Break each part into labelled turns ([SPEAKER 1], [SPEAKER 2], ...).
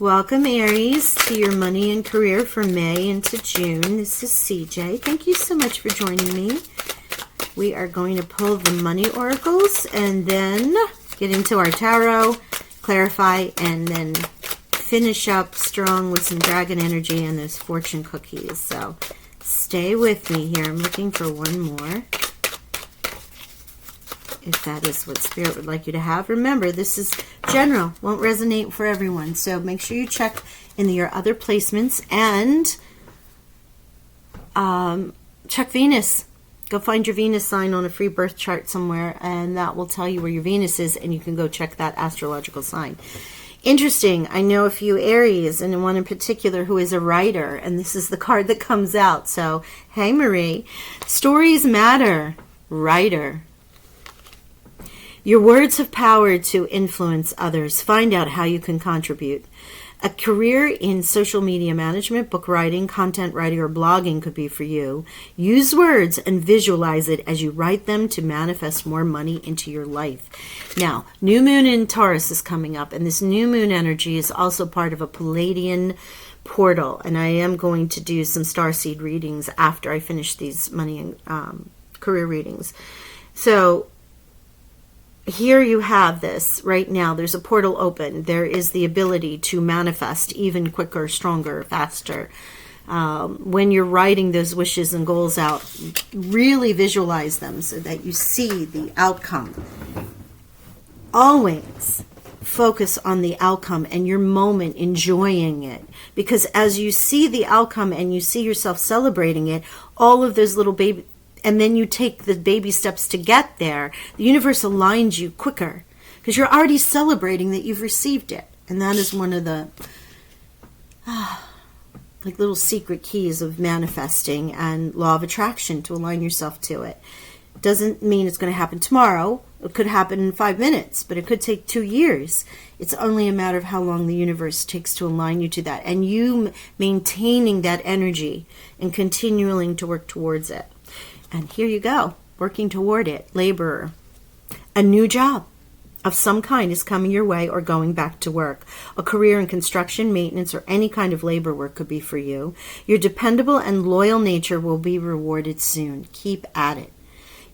[SPEAKER 1] Welcome, Aries, to your money and career for May into June. This is CJ. Thank you so much for joining me. We are going to pull the money oracles and then get into our tarot, clarify, and then finish up strong with some dragon energy and those fortune cookies. So stay with me here. I'm looking for one more, if that is what Spirit would like you to have. Remember, this is general, won't resonate for everyone. So make sure you check in your other placements and check Venus. Go find your Venus sign on a free birth chart somewhere, and that will tell you where your Venus is, and you can go check that astrological sign. Interesting. I know a few Aries, and one in particular who is a writer, and this is the card that comes out. So, hey, Marie. Stories matter. Writer. Your words have power to influence others. Find out how you can contribute. A career in social media management, book writing, content writing, or blogging could be for you. Use words and visualize it as you write them to manifest more money into your life. Now, new moon in Taurus is coming up, and this new moon energy is also part of a Palladian portal, and I am going to do some starseed readings after I finish these money and career readings. So here you have this right now. There's a portal open. There is the ability to manifest even quicker, stronger, faster. When you're writing those wishes and goals out, really visualize them so that you see the outcome. Always focus on the outcome and your moment, enjoying it. Because as you see the outcome and you see yourself celebrating it, all of those little baby, and then you take the baby steps to get there, the universe aligns you quicker because you're already celebrating that you've received it. And that is one of the like little secret keys of manifesting and law of attraction, to align yourself to it. Doesn't mean it's going to happen tomorrow. It could happen in 5 minutes, but it could take 2 years. It's only a matter of how long the universe takes to align you to that, and you maintaining that energy and continuing to work towards it. And here you go, working toward it. Laborer. A new job of some kind is coming your way, or going back to work. A career in construction, maintenance, or any kind of labor work could be for you. Your dependable and loyal nature will be rewarded soon. Keep at it.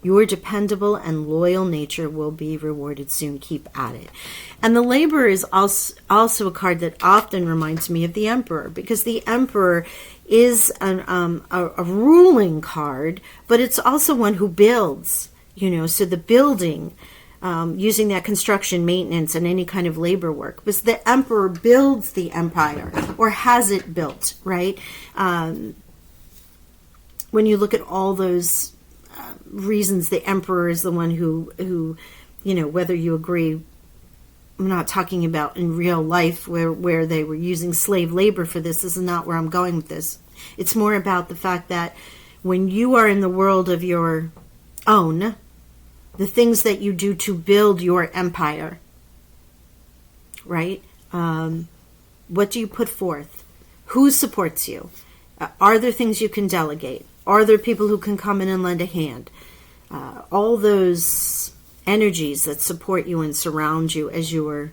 [SPEAKER 1] Your dependable and loyal nature will be rewarded soon. Keep at it. And the Laborer is also a card that often reminds me of the Emperor, because the Emperor is a ruling card, but it's also one who builds, so the building, using that construction, maintenance, and any kind of labor work, because the Emperor builds the empire, or has it built, right? When you look at all those reasons, the Emperor is the one who whether you agree, I'm not talking about in real life where they were using slave labor for this. This is not where I'm going with this. It's more about the fact that when you are in the world of your own, the things that you do to build your empire, right? What do you put forth? Who supports you? Are there things you can delegate? Are there people who can come in and lend a hand? All those energies that support you and surround you as you are.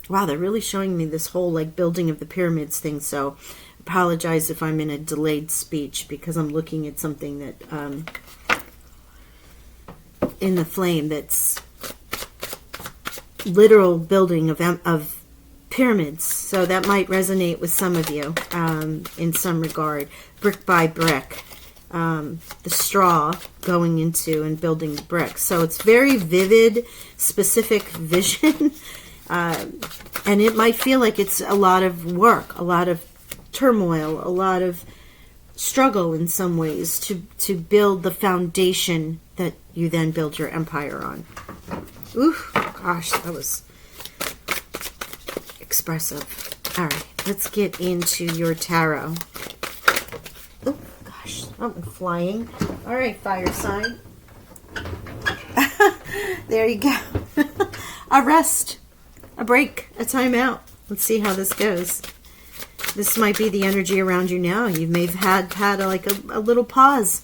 [SPEAKER 1] Wow, they're really showing me this whole building of the pyramids thing. So apologize if I'm in a delayed speech, because I'm looking at something that in the flame, that's literal building of pyramids. So that might resonate with some of you in some regard. Brick by brick. The straw going into and building the bricks. So it's very vivid, specific vision. And it might feel like it's a lot of work, a lot of turmoil, a lot of struggle in some ways to build the foundation that you then build your empire on. Ooh, gosh, that was expressive. All right, let's get into your tarot. Oh, gosh, I'm flying. All right, fire sign. There you go. A rest, a break, a timeout. Let's see how this goes. This might be the energy around you now. You may have had a little pause.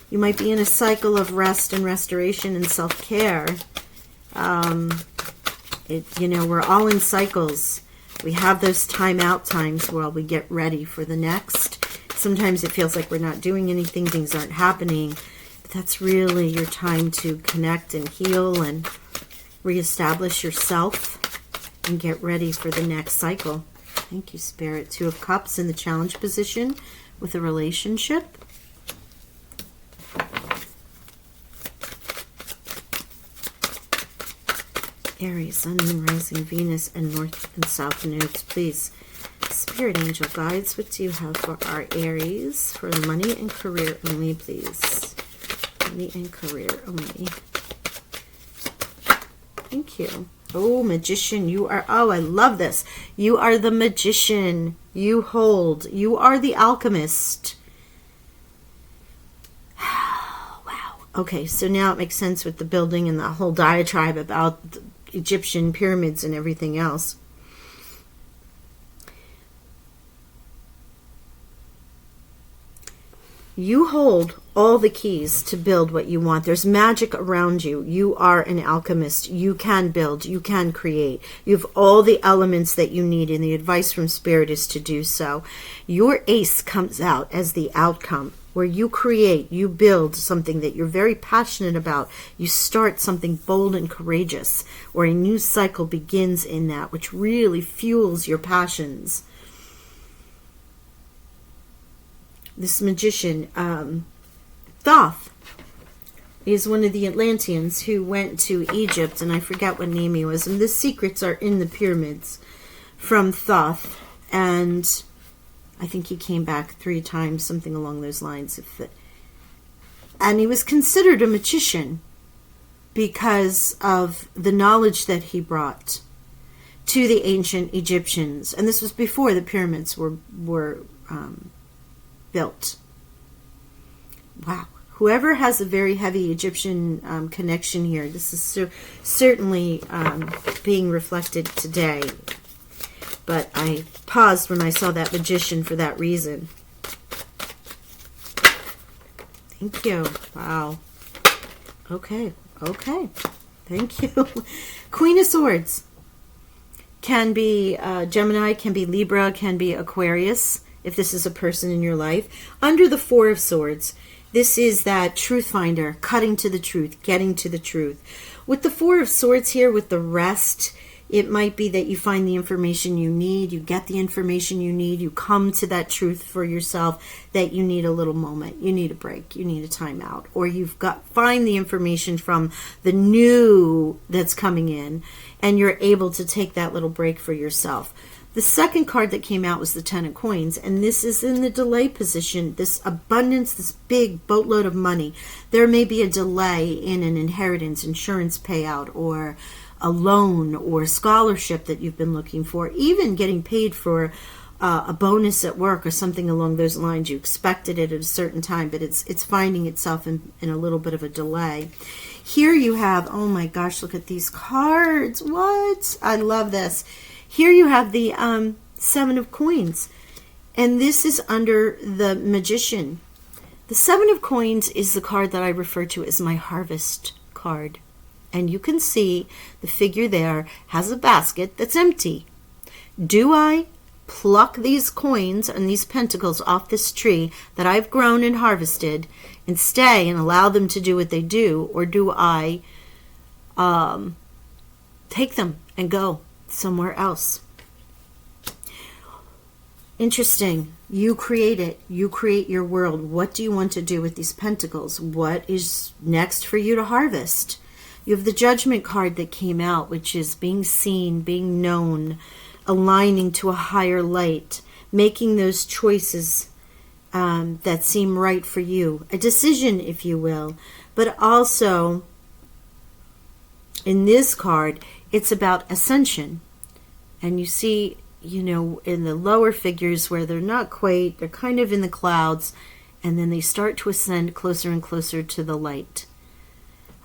[SPEAKER 1] You might be in a cycle of rest and restoration and self-care. We're all in cycles. We have those timeout times while we get ready for the next. Sometimes it feels like we're not doing anything, things aren't happening. But that's really your time to connect and heal and reestablish yourself and get ready for the next cycle. Thank you, Spirit. Two of Cups in the challenge position with a relationship. Aries, Sun, Moon, Rising, Venus, and North and South nodes. Please, Spirit Angel Guides, what do you have for our Aries for money and career only, please? Money and career only. Thank you. Oh, Magician, you are, oh, I love this. You are the Magician. You hold. You are the Alchemist. Wow. Okay, so now it makes sense with the building and the whole diatribe about the Egyptian pyramids and everything else. You hold all the keys to build what you want. There's magic around you. You are an alchemist. You can build. You can create. You have all the elements that you need, and the advice from Spirit is to do so. Your ace comes out as the outcome, where you create, you build something that you're very passionate about. You start something bold and courageous, or a new cycle begins in that, which really fuels your passions. This magician, Thoth, is one of the Atlanteans who went to Egypt, and I forget what name he was, and the secrets are in the pyramids from Thoth, and I think he came back 3 times, something along those lines. And he was considered a magician because of the knowledge that he brought to the ancient Egyptians, and this was before the pyramids were built. Wow. Whoever has a very heavy Egyptian connection here, this is certainly being reflected today. But I paused when I saw that magician for that reason. Thank you. Wow. Okay. Okay. Thank you. Queen of Swords can be Gemini, can be Libra, can be Aquarius, if this is a person in your life. Under the Four of Swords, this is that truth finder, cutting to the truth, getting to the truth. With the Four of Swords here, with the rest, it might be that you find the information you need, you get the information you need, you come to that truth for yourself, that you need a little moment, you need a break, you need a timeout, or find the information from the new that's coming in, and you're able to take that little break for yourself. The second card that came out was the Ten of Coins, and this is in the delay position, this abundance, this big boatload of money. There may be a delay in an inheritance, insurance payout, or a loan or scholarship that you've been looking for, even getting paid for a bonus at work or something along those lines. You expected it at a certain time, but it's finding itself in a little bit of a delay. Here you have, oh my gosh, look at these cards. What? I love this. Here you have the Seven of Coins, and this is under the Magician. The Seven of Coins is the card that I refer to as my harvest card. And you can see the figure there has a basket that's empty. Do I pluck these coins and these pentacles off this tree that I've grown and harvested and stay and allow them to do what they do, or do I take them and go somewhere else? Interesting. You create it. You create your world. What do you want to do with these pentacles? What is next for you to harvest? You have the Judgment card that came out, which is being seen, being known, aligning to a higher light, making those choices that seem right for you. A decision, if you will. But also, in this card, it's about ascension. And you see, in the lower figures where they're not quite, they're kind of in the clouds, and then they start to ascend closer and closer to the light.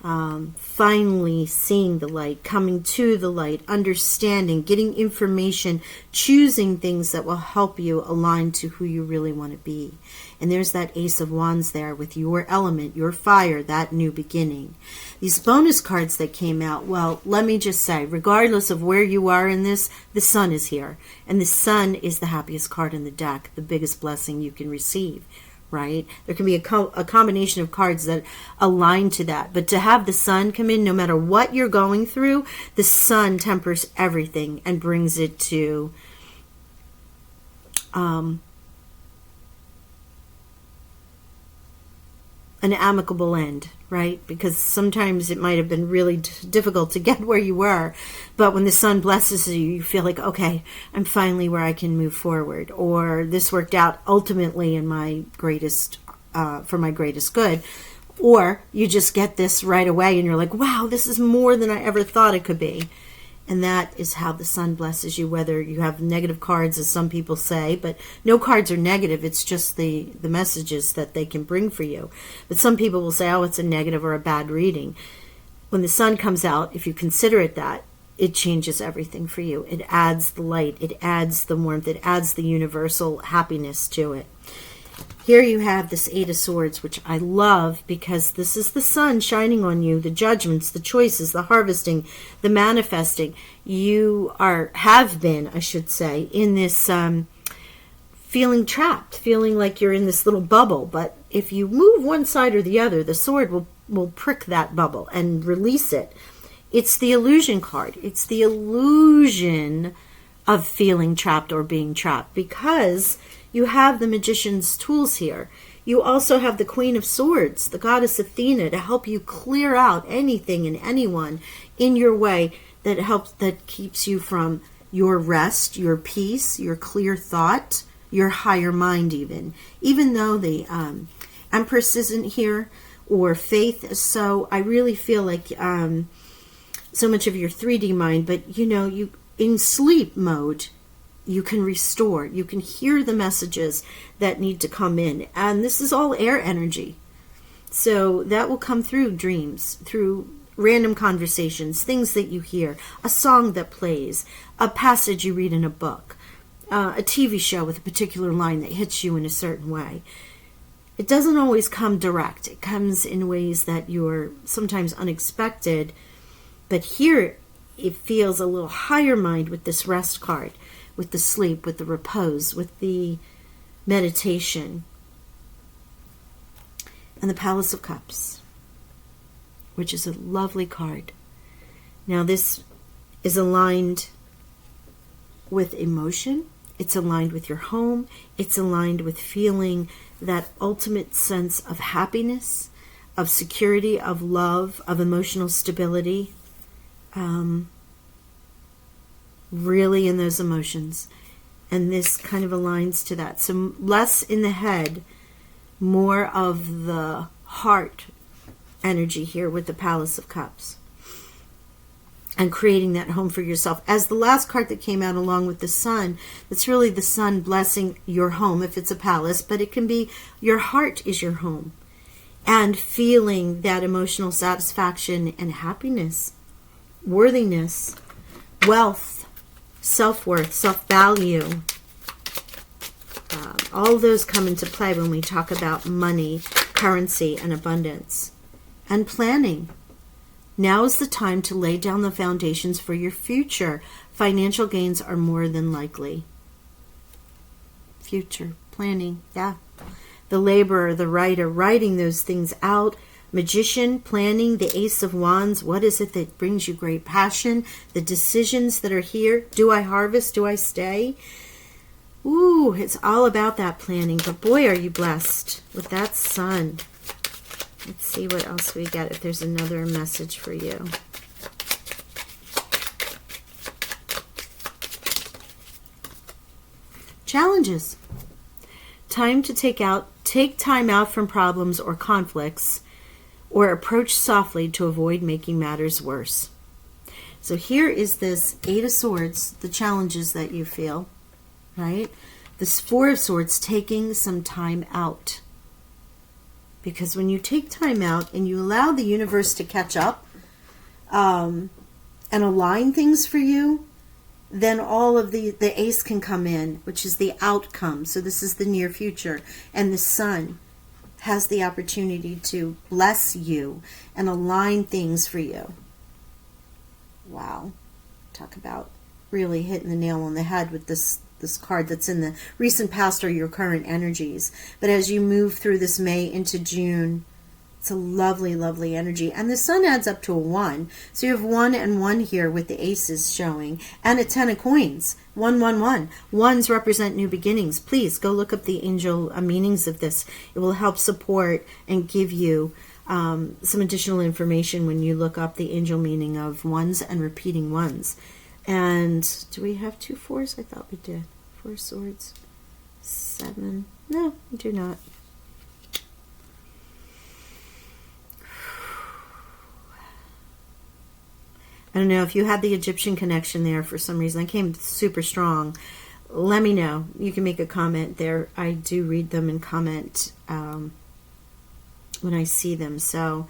[SPEAKER 1] finally seeing the light, coming to the light, understanding, getting information, choosing things that will help you align to who you really want to be. And there's that Ace of Wands there with your element, your fire, that new beginning. These bonus cards that came out, well, let me just say, regardless of where you are in this, the Sun is here. And the Sun is the happiest card in the deck, the biggest blessing you can receive. Right? There can be a combination of cards that align to that. But to have the Sun come in, no matter what you're going through, the Sun tempers everything and brings it to an amicable end, right? Because sometimes it might have been really difficult to get where you were, but when the Sun blesses you, you feel like, okay, I'm finally where I can move forward, or this worked out ultimately in my greatest, for my greatest good, or you just get this right away and you're like, wow, this is more than I ever thought it could be. And that is how the Sun blesses you, whether you have negative cards, as some people say, but no cards are negative. It's just the messages that they can bring for you. But some people will say, oh, it's a negative or a bad reading. When the Sun comes out, if you consider it that, it changes everything for you. It adds the light. It adds the warmth. It adds the universal happiness to it. Here you have this Eight of Swords, which I love because this is the Sun shining on you, the judgments, the choices, the harvesting, the manifesting. You have been, I should say, in this feeling trapped, feeling like you're in this little bubble. But if you move one side or the other, the sword will prick that bubble and release it. It's the illusion card. It's the illusion of feeling trapped or being trapped, because you have the Magician's tools here. You also have the Queen of Swords, the goddess Athena, to help you clear out anything and anyone in your way that keeps you from your rest, your peace, your clear thought, your higher mind even though the Empress isn't here, or Faith. So I really feel like so much of your 3D mind, but you in sleep mode, you can restore. You can hear the messages that need to come in. And this is all air energy. So that will come through dreams, through random conversations, things that you hear, a song that plays, a passage you read in a book, a TV show with a particular line that hits you in a certain way. It doesn't always come direct. It comes in ways that you're sometimes unexpected. But here it feels a little higher mind with this rest card, with the sleep, with the repose, with the meditation. And the Palace of Cups, which is a lovely card. Now this is aligned with emotion. It's aligned with your home. It's aligned with feeling that ultimate sense of happiness, of security, of love, of emotional stability. Really in those emotions. And this kind of aligns to that. So less in the head, more of the heart energy here with the Palace of Cups. And creating that home for yourself. As the last card that came out along with the Sun, it's really the Sun blessing your home if it's a palace, but it can be your heart is your home. And feeling that emotional satisfaction and happiness, worthiness, wealth, self-worth, self-value. All those come into play when we talk about money, currency, and abundance. And planning. Now is the time to lay down the foundations for your future. Financial gains are more than likely. Future planning, yeah. The laborer, the writer, writing those things out. Magician, planning, the Ace of Wands. What is it that brings you great passion? The decisions that are here. Do I harvest? Do I stay? Ooh, it's all about that planning. But boy, are you blessed with that Sun. Let's see what else we get, if there's another message for you. Challenges. Time to take time out from problems or conflicts, or approach softly to avoid making matters worse. So here is this Eight of Swords, the challenges that you feel, right? This Four of Swords, taking some time out. Because when you take time out and you allow the universe to catch up and align things for you, then all of the ace can come in, which is the outcome. So this is the near future. And the sun has the opportunity to bless you and align things for you. Wow. Talk about really hitting the nail on the head with this card that's in the recent past or your current energies. But as you move through this May into June, it's a lovely, lovely energy. And the sun adds up to a 1. So you have 1 and 1 here with the aces showing. And a 10 of coins. 1, 1, 1. Ones represent new beginnings. Please go look up the angel meanings of this. It will help support and give you some additional information when you look up the angel meaning of ones and repeating ones. And do we have 2 4s? I thought we did. 4 swords. 7. No, we do not. I don't know if you had the Egyptian connection there for some reason. I came super strong. Let me know. You can make a comment there. I do read them and comment when I see them. So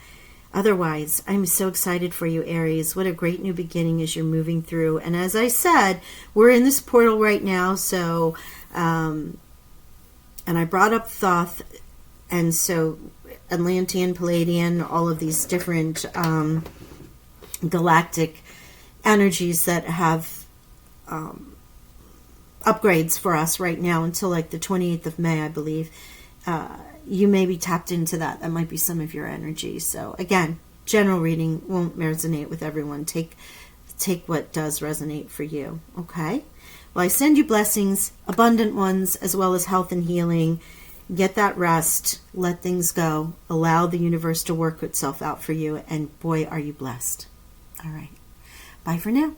[SPEAKER 1] otherwise, I'm so excited for you, Aries. What a great new beginning as you're moving through. And as I said, we're in this portal right now. So, and I brought up Thoth. And so Atlantean, Palladian, all of these different galactic energies that have upgrades for us right now until like the 28th of May, I believe. You may be tapped into that. That might be some of your energy. So again, general reading won't resonate with everyone. Take what does resonate for you. Okay? Well, I send you blessings, abundant ones, as well as health and healing. Get that rest. Let things go. Allow the universe to work itself out for you. And boy, are you blessed. All right. Bye for now.